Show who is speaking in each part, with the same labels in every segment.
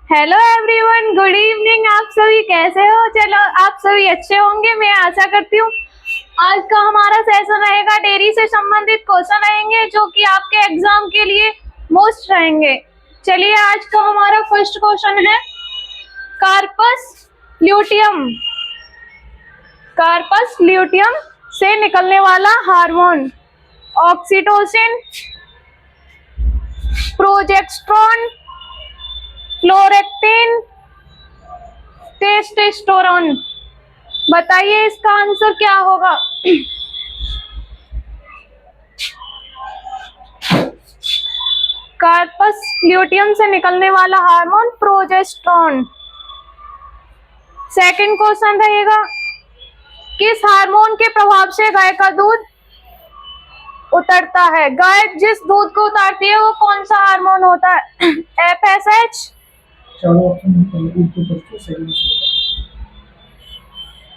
Speaker 1: Hello everyone, good evening. आप सभी कैसे हो? चलो, आप सभी अच्छे होंगे, मैं आशा करती हूँ। आज का हमारा सेशन रहेगा डेयरी से संबंधित क्वेश्चन रहेंगे जो कि आपके एग्जाम के लिए मोस्ट रहेंगे। चलिए, आज का हमारा फर्स्ट क्वेश्चन है कार्पस ल्यूटियम। कार्पस ल्यूटियम से निकलने वाला हार्मोन ऑक्सीटोसिन, प्रोजेस्टेरोन, फ्लोरेक्टिन, टेस्टोस्टेरोन। बताइए इसका आंसर क्या होगा? कार्पस ल्यूटियम से निकलने वाला हार्मोन प्रोजेस्टेरोन। सेकंड क्वेश्चन रहेगा किस हार्मोन के प्रभाव से गाय का दूध उतरता है? गाय जिस दूध को उतारती है वो कौन सा हार्मोन होता है? FSH,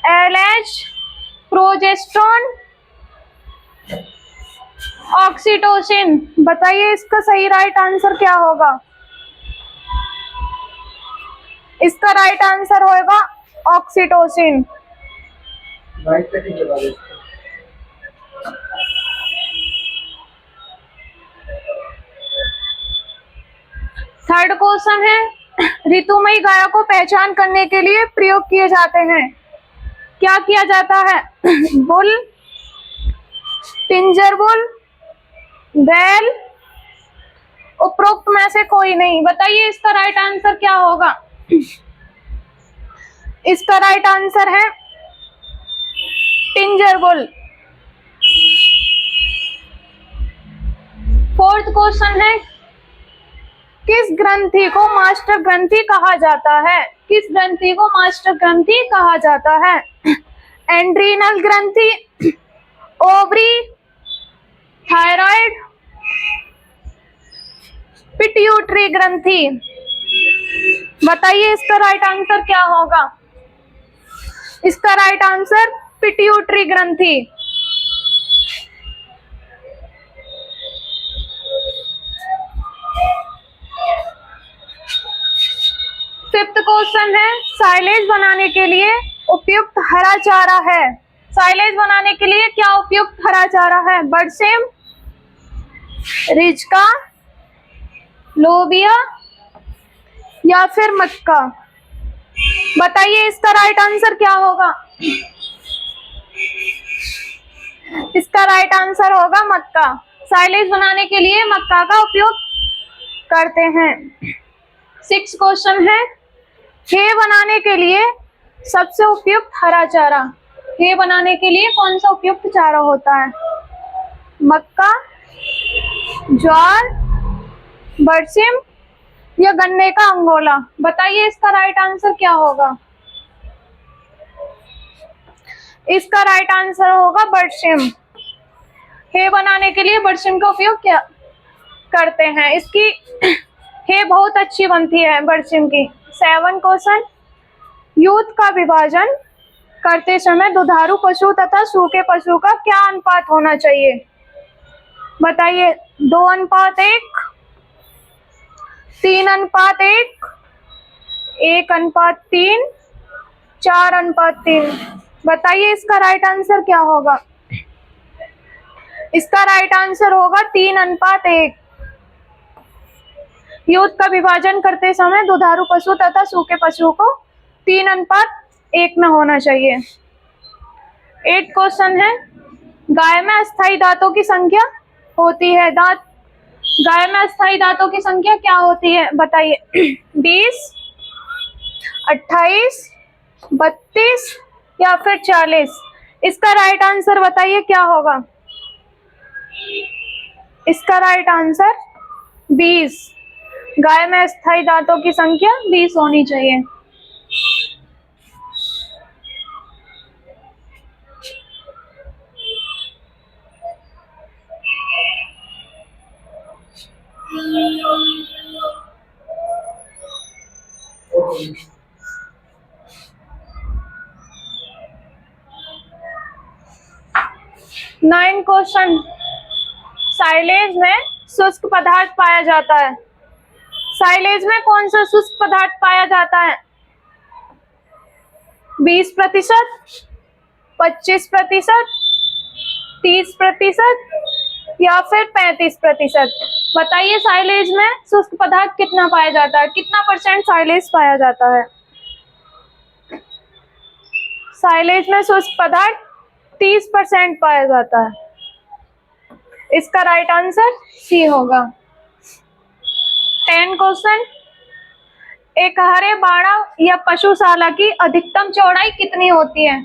Speaker 1: LH, progesterone, oxytocin. बताइए इसका सही राइट आंसर क्या होगा? इसका राइट आंसर होगा ऑक्सीटोसिन। थर्ड क्वेश्चन है ऋतुमयी गायों को पहचान करने के लिए प्रयोग किए जाते हैं। क्या किया जाता है? बुल, टिंजर बुल, बैल, उपरोक्त में से कोई नहीं। बताइए इसका राइट आंसर क्या होगा? इसका राइट आंसर है टिंजर बुल। फोर्थ क्वेश्चन है किस ग्रंथि को मास्टर ग्रंथि कहा जाता है? किस ग्रंथि को मास्टर ग्रंथि कहा जाता है? एंड्रीनल ग्रंथि, ओवरी, थायराइड, पिट्यूटरी ग्रंथि। बताइए इसका राइट आंसर क्या होगा? इसका राइट आंसर पिट्यूटरी ग्रंथि। फिफ्थ क्वेश्चन है साइलेज बनाने के लिए उपयुक्त हरा चारा है। साइलेज बनाने के लिए क्या उपयुक्त हरा चारा है? बरसीम, रिजका, लोबिया या फिर मक्का। बताइए इसका राइट आंसर क्या होगा? इसका राइट आंसर होगा मक्का। साइलेज बनाने के लिए मक्का का उपयोग करते हैं। सिक्स क्वेश्चन है हे बनाने के लिए सबसे उपयुक्त हरा चारा। हे बनाने के लिए कौन सा उपयुक्त चारा होता है? मक्का, ज्वार, बरसीम या गन्ने का अंगोला। बताइए इसका राइट आंसर क्या होगा? इसका राइट आंसर होगा बरसीम। हे बनाने के लिए बरसीम का उपयोग क्या करते हैं? इसकी हे बहुत अच्छी बनती है बरसीम की। सेवन क्वेश्चन यूथ का विभाजन करते समय दुधारू पशु तथा सूखे पशु का क्या अनुपात होना चाहिए? बताइए 2:1, 3:1, 1:3, 4:3। बताइए इसका राइट आंसर क्या होगा? इसका राइट आंसर होगा 3:1। यूथ का विभाजन करते समय दुधारू पशु तथा सूखे पशु को 3:1 में होना चाहिए। 8 क्वेश्चन है गाय में अस्थायी दांतों की संख्या होती है। गाय में अस्थायी दांतों की संख्या क्या होती है? बताइए 20, 28, 32 या फिर 40। इसका राइट आंसर बताइए क्या होगा? इसका राइट आंसर 20। गाय में अस्थायी दांतों की संख्या 20 होनी चाहिए। नाइन क्वेश्चन साइलेज में शुष्क पदार्थ पाया जाता है। साइलेज में कौन सा शुष्क पदार्थ पाया जाता है? 20%, 25%, 30% या फिर 35%? बताइए साइलेज में शुष्क पदार्थ कितना पाया जाता है, कितना परसेंट साइलेज पाया जाता है? साइलेज में शुष्क पदार्थ 30% पाया जाता है। इसका राइट आंसर सी होगा। 10 क्वेश्चन, एक हरे बाड़ा या पशुशाला की अधिकतम चौड़ाई कितनी होती है?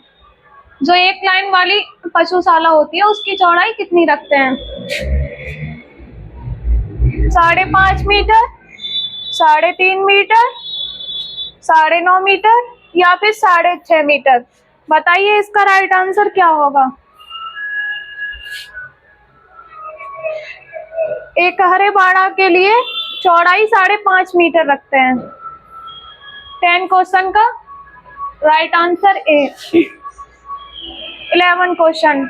Speaker 1: जो एक लाइन वाली पशुशाला होती है उसकी चौड़ाई कितनी रखते हैं? 5.5 मीटर, 3.5 मीटर, 9.5 मीटर या फिर 6.5 मीटर? बताइए इसका राइट आंसर क्या होगा? एक हरे बाड़ा के लिए चौड़ाई 5.5 मीटर रखते हैं। 10 क्वेश्चन का राइट आंसर ए। 11 क्वेश्चन,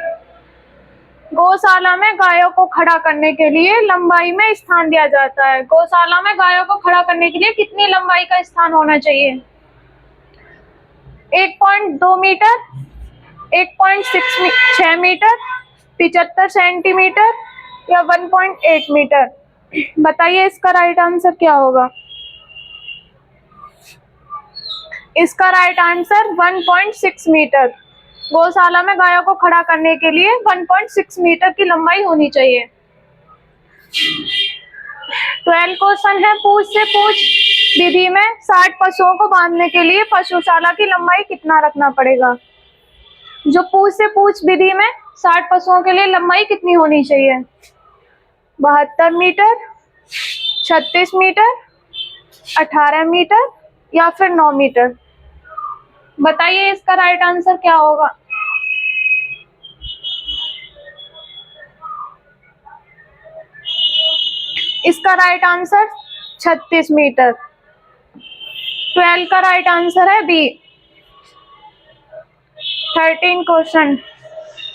Speaker 1: गौशाला में गायों को खड़ा करने के लिए लंबाई में स्थान दिया जाता है। गौशाला में गायों को खड़ा करने के लिए कितनी लंबाई का स्थान होना चाहिए? 1.2 मीटर, 1.6 मीटर, 75 सेंटीमीटर या 1.8 मीटर? बताइए इसका राइट आंसर क्या होगा? इसका राइट आंसर 1.6 मीटर। गौशाला में गायों को खड़ा करने के लिए 1.6 मीटर की लंबाई होनी चाहिए। 12 क्वेश्चन है, पूछ से पूछ विधि में 60 पशुओं को बांधने के लिए पशुशाला की लंबाई कितना रखना पड़ेगा? जो पूछ से पूछ विधि में 60 पशुओं के लिए लंबाई कितनी होनी चाहिए? 72 मीटर, 36 मीटर, 18 मीटर या फिर 9 मीटर? बताइए इसका राइट आंसर क्या होगा? इसका राइट आंसर 36 मीटर। 12 का राइट आंसर है बी। 13 क्वेश्चन,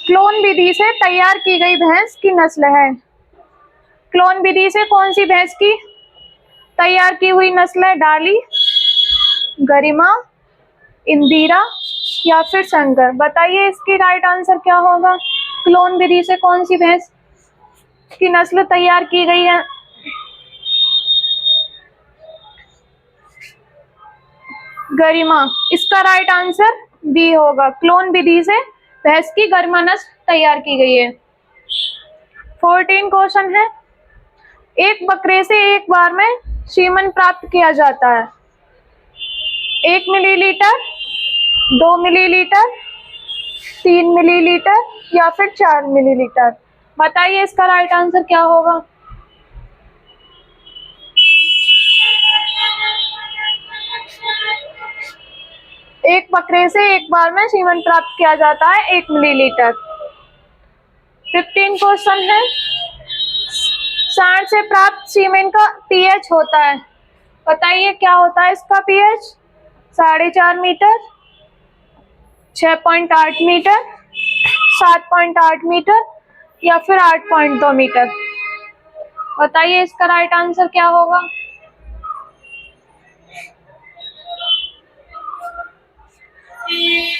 Speaker 1: क्लोन विधि से तैयार की गई भैंस की नस्ल है। क्लोन विधि से कौन सी भैंस की तैयार की हुई नस्ल है? डाली, गरिमा, इंदिरा या फिर शंकर? बताइए इसकी राइट आंसर क्या होगा? क्लोन विधि से कौन सी भैंस की नस्ल तैयार की गई है? गरिमा। इसका राइट आंसर बी होगा। क्लोन विधि से भैंस की गरिमा नस्ल तैयार की गई है। 14 क्वेश्चन है, एक बकरे से एक बार में सीमन प्राप्त किया जाता है। 1 मिलीलीटर, 2 मिलीलीटर, 3 मिलीलीटर या फिर 4 मिलीलीटर? बताइए इसका राइट आंसर क्या होगा? एक बकरे से एक बार में सीमन प्राप्त किया जाता है 1 मिलीलीटर। 15 क्वेश्चन है, सांड से प्राप्त सीमेन का पीएच होता है। बताइए क्या होता है इसका पीएच? 4.5 मीटर, 6.8 मीटर, 7.8 मीटर या फिर 8.2 मीटर? बताइए इसका राइट आंसर क्या होगा?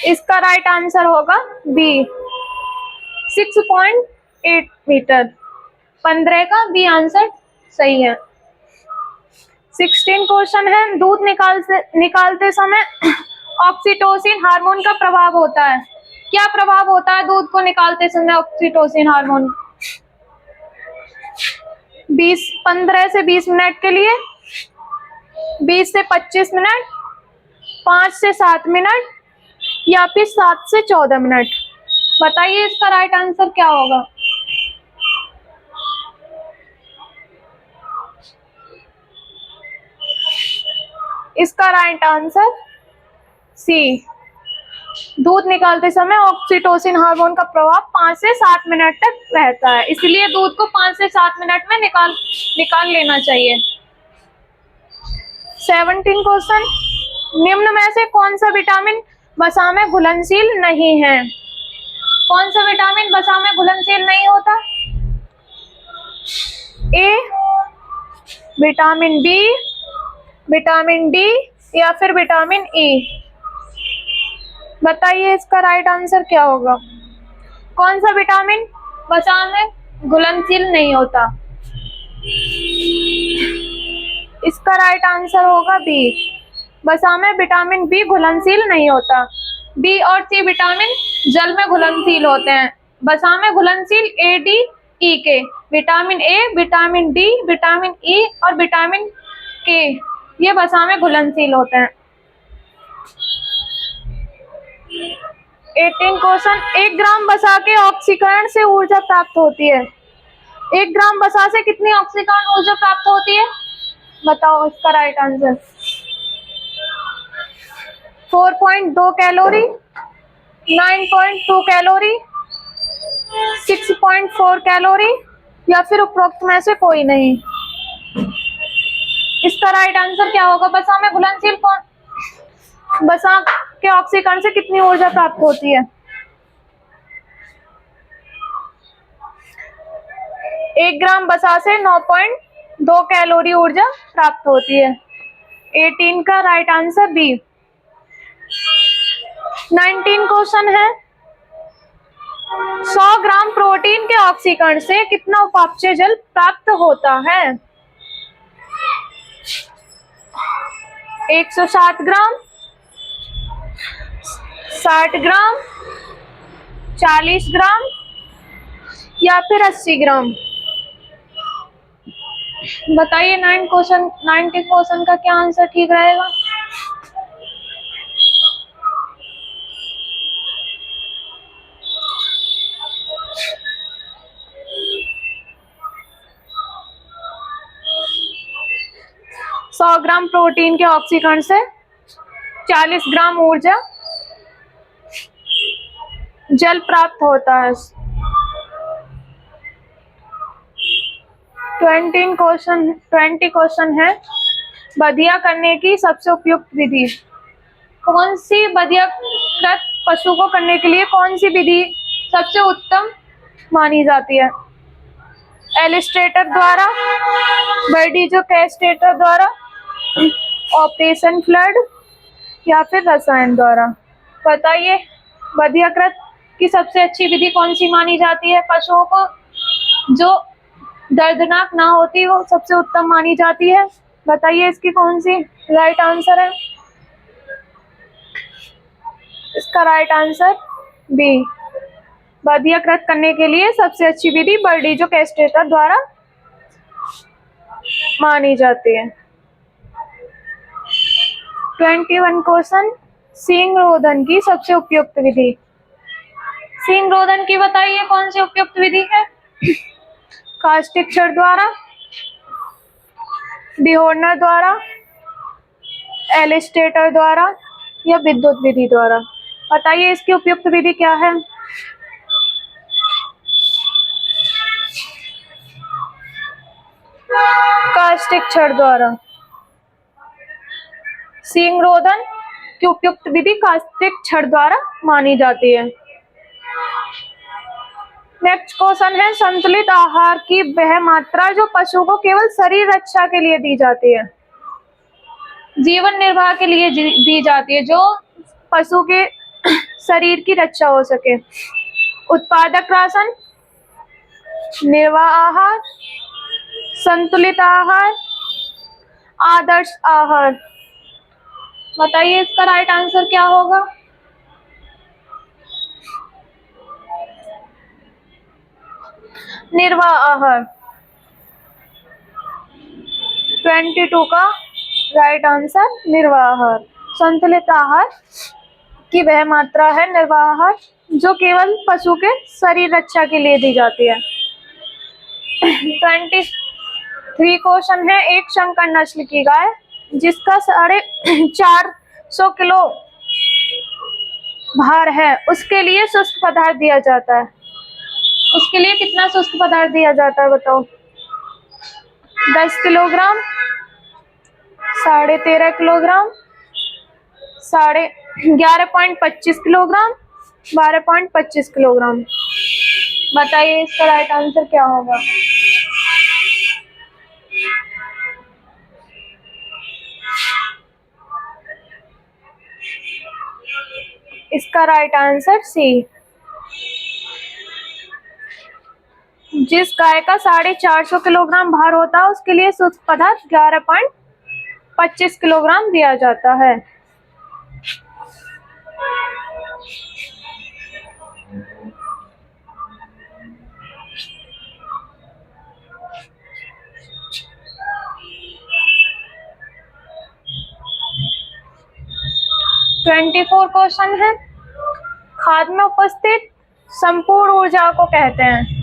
Speaker 1: इसका राइट आंसर होगा बी, 6.8 मीटर। 15 का बी आंसर सही है। 16 क्वेश्चन है, दूध निकालते समय ऑक्सीटोसिन हार्मोन का प्रभाव होता है। क्या प्रभाव होता है दूध को निकालते समय ऑक्सीटोसिन हार्मोन? 15 से 20 मिनट के लिए, 20 से 25 मिनट, 5 से 7 मिनट या फिर 7 से 14 मिनट? बताइए इसका राइट आंसर क्या होगा? इसका राइट आंसर सी, दूध निकालते समय ऑक्सीटोसिन हार्मोन का प्रभाव 5 से 7 मिनट तक रहता है, इसलिए दूध को 5 से 7 मिनट में निकाल लेना चाहिए। 17 क्वेश्चन, निम्न में से कौन सा विटामिन वसा में घुलनशील नहीं है? कौन सा विटामिन वसा में घुलनशील नहीं होता? A vitamin B, vitamin D या फिर विटामिन ई? बताइए इसका राइट आंसर क्या होगा। कौन सा विटामिन वसा में घुलनशील नहीं होता? इसका राइट आंसर होगा बी। वसा में विटामिन बी घुलनशील नहीं होता। बी और सी विटामिन जल में घुलनशील होते हैं। वसा में घुलनशील ए, डी, ई के। Vitamin A, vitamin D, vitamin E और विटामिन के ये वसा में घुलनशील होते हैं। 18 क्वेश्चन। 1 ग्राम वसा के ऑक्सीकरण से ऊर्जा प्राप्त होती है। 1 ग्राम वसा से कितनी ऑक्सीकरण ऊर्जा प्राप्त होती है? बताओ इसका right answer. 4.2 calorie, 9.2 calorie, 6.4 calorie या फिर उपरोक्त में से कोई नहीं। इसका राइट आंसर क्या होगा? वसा में घुलनशील कौन, वसा के ऑक्सीकरण से कितनी ऊर्जा प्राप्त होती है? 1 ग्राम वसा से 9.2 कैलोरी ऊर्जा प्राप्त होती है। 18 का राइट आंसर बी। 19 क्वेश्चन है। 100 ग्राम प्रोटीन के ऑक्सीकरण से कितना उपापचय जल प्राप्त होता है? 160 ग्राम, 60 ग्राम, 40 ग्राम या फिर 80 ग्राम? बताइए 90 क्वेश्चन का क्या आंसर ठीक रहेगा? सौ ग्राम प्रोटीन के ऑक्सीकरण से 40 ग्राम ऊर्जा जल प्राप्त होता है। 20 क्वेश्चन है। बधिया करने की सबसे उपयुक्त विधि कौन सी? बधियाकृत पशु को करने के लिए कौन सी विधि सबसे उत्तम मानी जाती है? एलिस्ट्रेटर द्वारा, बर्डीजो कैस्ट्रेटर द्वारा, ऑपरेशन फ्लड या फिर रसायन द्वारा? बताइए बधियाकृत की सबसे अच्छी विधि कौन सी मानी जाती है? पशुओं को जो दर्दनाक ना होती वो सबसे उत्तम मानी जाती है। बताइए इसकी कौन सी राइट आंसर है? इसका राइट आंसर बी। बधियाकृत करने के लिए सबसे अच्छी विधि बर्डीजो कैस्ट्रेटर द्वारा मानी जाती है। 21 क्वेश्चन। सींग रोधन की सबसे उपयुक्त विधि। सींग रोधन की बताइए कौन सी उपयुक्त विधि है? कास्टिक क्षर द्वारा, डिहोर्नर द्वारा, एलिस्ट्रेटर द्वारा या विद्युत विधि द्वारा? बताइए इसकी उपयुक्त विधि क्या है? कास्टिक क्षर द्वारा। सींग रोधन की उपयुक्त विधि कास्टिक क्षर द्वारा मानी जाती है। नेक्स्ट क्वेश्चन है। संतुलित आहार की वह मात्रा जो पशु को केवल शरीर रक्षा के लिए दी जाती है, जीवन निर्वाह के लिए दी जाती है, जो पशु के शरीर की रक्षा हो सके। उत्पादक राशन, निर्वाह आहार, संतुलित आहार, आदर्श आहार? बताइए इसका राइट आंसर क्या होगा? निर्वाह आहार। 22 का राइट आंसर निर्वाह आहार। संतुलित आहार की वह मात्रा है निर्वाह आहार जो केवल पशु के शरीर रक्षा के लिए दी जाती है। 23 क्वेश्चन है। एक शंकर नस्ल की गाय जिसका 450 किलो भार है, उसके लिए शुष्क पदार्थ दिया जाता है। उसके लिए कितना शुष्क पदार्थ दिया जाता है बताओ? 10 किलोग्राम, 13.5 किलोग्राम, 11.25 किलोग्राम, 12.25 किलोग्राम? बताइए इसका राइट आंसर क्या होगा? इसका राइट आंसर सी। जिस गाय का 450 किलोग्राम भार होता है उसके लिए शुष्क पदार्थ 11.25 किलोग्राम दिया जाता है। ट्वेंटी 24 क्वेश्चन है। खाद्य में उपस्थित संपूर्ण ऊर्जा को कहते हैं।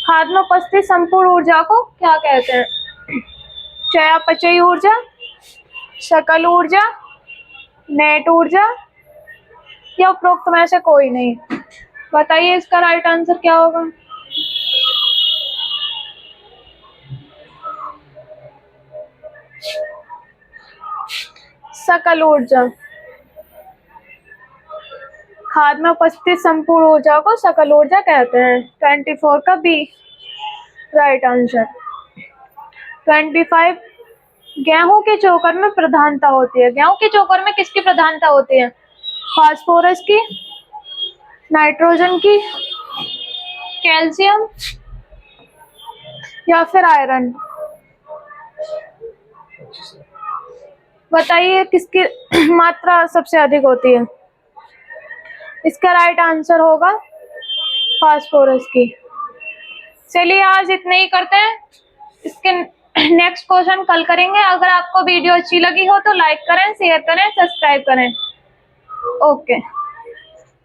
Speaker 1: खाद्य में उपस्थित संपूर्ण ऊर्जा को क्या कहते हैं? चयापचयी ऊर्जा, सकल ऊर्जा, नेट ऊर्जा या उपरोक्त में से कोई नहीं। बताइए इसका राइट आंसर क्या होगा? सकल ऊर्जा। खाद्य में उपस्थित संपूर्ण ऊर्जा को सकल ऊर्जा कहते हैं। 24 का बी राइट आंसर। 25 गेहूं के चोकर में प्रधानता होती है। गेहूं के चोकर में किसकी प्रधानता होती है? फास्फोरस की, नाइट्रोजन की, कैल्शियम या फिर आयरन। बताइए किसकी मात्रा सबसे अधिक होती है? इसका राइट आंसर होगा फास्फोरस की। चलिए आज इतने ही करते हैं। इसके नेक्स्ट क्वेश्चन कल करेंगे। अगर आपको वीडियो अच्छी लगी हो तो लाइक करें, शेयर करें, सब्सक्राइब करें। ओके।